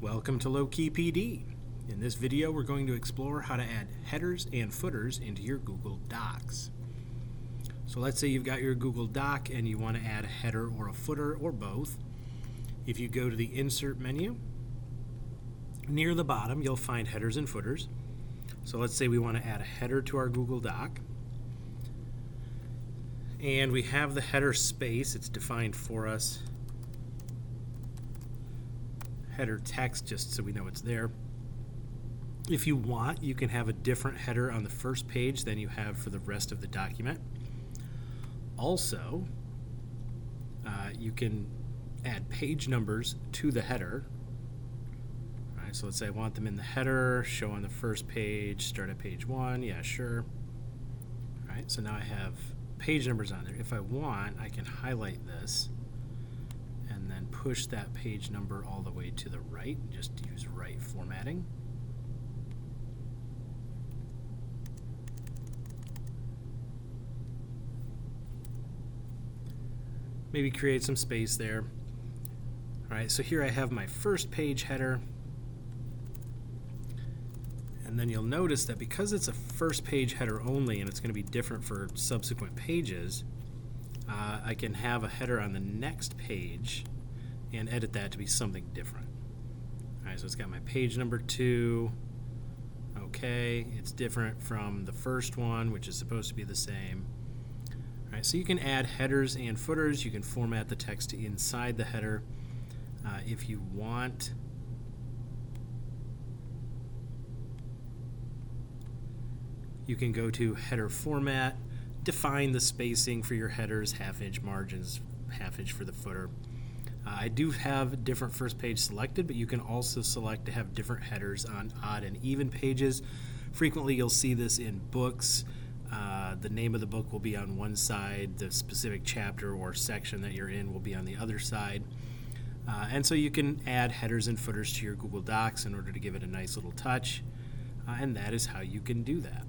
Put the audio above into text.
Welcome to Low-Key PD. In this video, we're going to explore how to add headers and footers into your Google Docs. So let's say you've got your Google Doc and you want to add a header or a footer or both. If you go to the Insert menu, near the bottom you'll find headers and footers. So let's say we want to add a header to our Google Doc. And we have the header space, it's defined for us. Header text, just so we know it's there. If you want, you can have a different header on the first page than you have for the rest of the document. Also, you can add page numbers to the header. All right, so let's say I want them in the header, show on the first page, start at page 1, yeah, sure. All right, so now I have page numbers on there. If I want, I can highlight this and then push that page number all the way to the right. Just use right formatting. Maybe create some space there. All right, so here I have my first page header. And then you'll notice that because it's a first page header only and it's going to be different for subsequent pages, I can have a header on the next page and edit that to be something different. All right, so it's got my page number 2. Okay, it's different from the first one, which is supposed to be the same. All right, so you can add headers and footers. You can format the text inside the header if you want. You can go to header format, define the spacing for your headers, half-inch margins, half-inch for the footer. I do have different first page selected, but you can also select to have different headers on odd and even pages. Frequently you'll see this in books. The name of the book will be on one side, the specific chapter or section that you're in will be on the other side. And so you can add headers and footers to your Google Docs in order to give it a nice little touch, and that is how you can do that.